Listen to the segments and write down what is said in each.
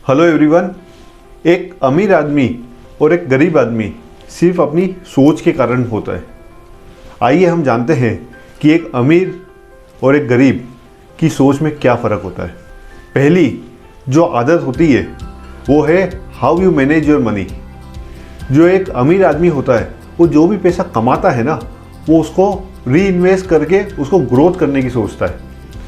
Hello everyone. एक अमीर आदमी और एक गरीब आदमी सिर्फ अपनी सोच के कारण होता है। आइए हम जानते हैं कि एक अमीर और एक गरीब की सोच में क्या फ़र्क होता है। पहली जो आदत होती है वो है how you manage your money. जो एक अमीर आदमी होता है वो जो भी पैसा कमाता है ना, वो उसको री इन्वेस्ट करके उसको ग्रोथ करने की सोचता है।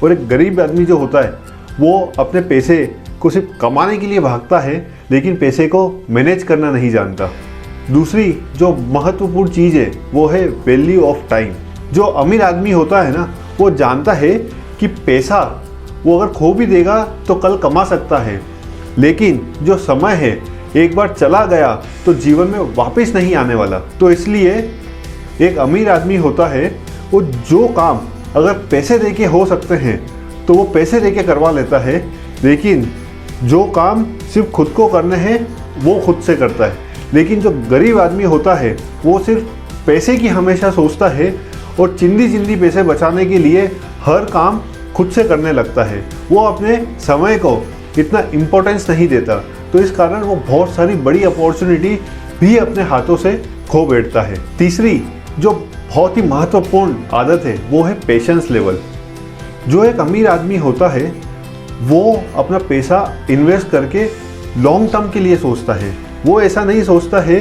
और एक गरीब आदमी जो होता है वो अपने पैसे को सिर्फ कमाने के लिए भागता है, लेकिन पैसे को मैनेज करना नहीं जानता। दूसरी जो महत्वपूर्ण चीज़ है वो है वैल्यू ऑफ टाइम। जो अमीर आदमी होता है ना, वो जानता है कि पैसा वो अगर खो भी देगा तो कल कमा सकता है, लेकिन जो समय है एक बार चला गया तो जीवन में वापस नहीं आने वाला। तो इसलिए एक अमीर आदमी होता है वो जो काम अगर पैसे देके हो सकते हैं तो वो पैसे देके करवा लेता है, लेकिन जो काम सिर्फ खुद को करने हैं वो खुद से करता है। लेकिन जो गरीब आदमी होता है वो सिर्फ पैसे की हमेशा सोचता है और चिंदी चिंदी पैसे बचाने के लिए हर काम खुद से करने लगता है। वो अपने समय को इतना इम्पोर्टेंस नहीं देता, तो इस कारण वो बहुत सारी बड़ी अपॉर्चुनिटी भी अपने हाथों से खो बैठता है। तीसरी जो बहुत ही महत्वपूर्ण आदत है वो है पेशेंस लेवल। जो एक अमीर आदमी होता है वो अपना पैसा इन्वेस्ट करके लॉन्ग टर्म के लिए सोचता है। वो ऐसा नहीं सोचता है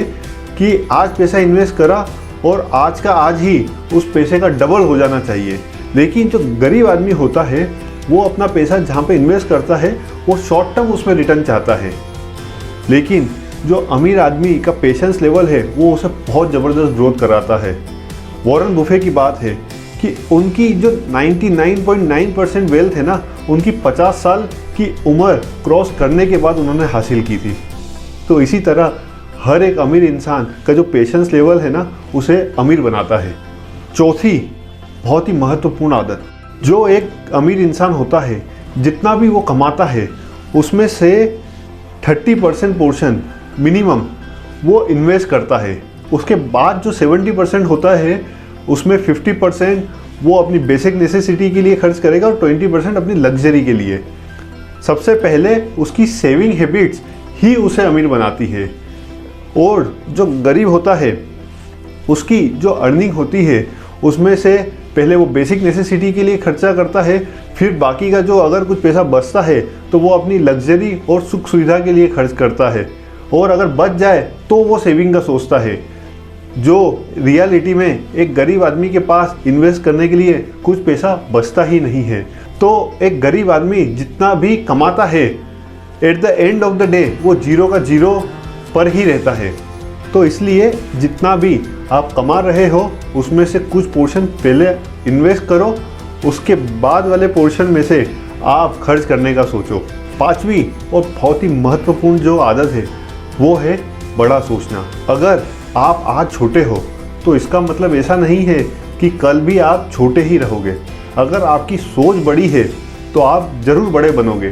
कि आज पैसा इन्वेस्ट करा और आज का आज ही उस पैसे का डबल हो जाना चाहिए। लेकिन जो गरीब आदमी होता है वो अपना पैसा जहाँ पे इन्वेस्ट करता है वो शॉर्ट टर्म उसमें रिटर्न चाहता है। लेकिन जो अमीर आदमी का पेशेंस लेवल है वो उसे बहुत ज़बरदस्त ग्रोथ कराता है। वॉरेन बुफे की बात है कि उनकी जो 99.9% वेल्थ है ना, उनकी 50 साल की उम्र क्रॉस करने के बाद उन्होंने हासिल की थी। तो इसी तरह हर एक अमीर इंसान का जो पेशेंस लेवल है ना, उसे अमीर बनाता है। चौथी बहुत ही महत्वपूर्ण आदत, जो एक अमीर इंसान होता है जितना भी वो कमाता है उसमें से 30% पोर्शन मिनिमम वो इन्वेस्ट करता है। उसके बाद जो 70% होता है उसमें 50% वो अपनी बेसिक नेसेसिटी के लिए खर्च करेगा और 20% अपनी लग्जरी के लिए। सबसे पहले उसकी सेविंग हैबिट्स ही उसे अमीर बनाती है। और जो गरीब होता है उसकी जो अर्निंग होती है उसमें से पहले वो बेसिक नेसेसिटी के लिए खर्चा करता है, फिर बाकी का जो अगर कुछ पैसा बचता है तो वो अपनी लग्जरी और सुख सुविधा के लिए खर्च करता है, और अगर बच जाए तो वो सेविंग का सोचता है। जो रियलिटी में एक गरीब आदमी के पास इन्वेस्ट करने के लिए कुछ पैसा बचता ही नहीं है। तो एक गरीब आदमी जितना भी कमाता है at the end of the day वो जीरो का जीरो पर ही रहता है। तो इसलिए जितना भी आप कमा रहे हो उसमें से कुछ पोर्शन पहले इन्वेस्ट करो, उसके बाद वाले पोर्शन में से आप खर्च करने का सोचो। पांचवी और बहुत ही महत्वपूर्ण जो आदत है वो है बड़ा सोचना। अगर आप आज छोटे हो तो इसका मतलब ऐसा नहीं है कि कल भी आप छोटे ही रहोगे। अगर आपकी सोच बड़ी है तो आप ज़रूर बड़े बनोगे।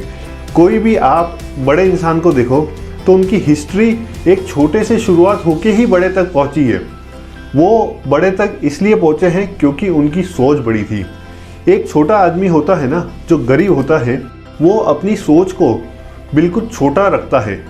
कोई भी आप बड़े इंसान को देखो तो उनकी हिस्ट्री एक छोटे से शुरुआत होके ही बड़े तक पहुंची है। वो बड़े तक इसलिए पहुंचे हैं क्योंकि उनकी सोच बड़ी थी। एक छोटा आदमी होता है ना, जो गरीब होता है, वो अपनी सोच को बिल्कुल छोटा रखता है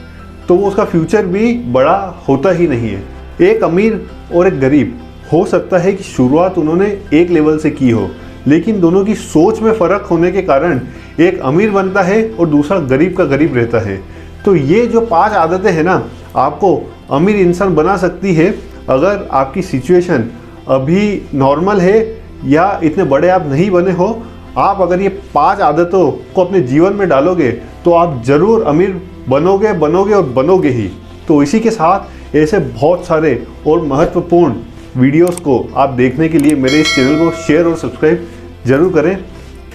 तो वो उसका फ्यूचर भी बड़ा होता ही नहीं है। एक अमीर और एक गरीब हो सकता है कि शुरुआत उन्होंने एक लेवल से की हो, लेकिन दोनों की सोच में फ़र्क होने के कारण एक अमीर बनता है और दूसरा गरीब का गरीब रहता है। तो ये जो 5 आदतें हैं ना, आपको अमीर इंसान बना सकती है। अगर आपकी सिचुएशन अभी नॉर्मल है या इतने बड़े आप नहीं बने हो, आप अगर ये 5 आदतों को अपने जीवन में डालोगे तो आप ज़रूर अमीर बनोगे और बनोगे ही। तो इसी के साथ ऐसे बहुत सारे और महत्वपूर्ण वीडियोस को आप देखने के लिए मेरे इस चैनल को शेयर और सब्सक्राइब ज़रूर करें।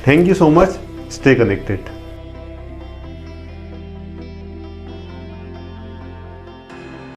Thank you so much. Stay connected.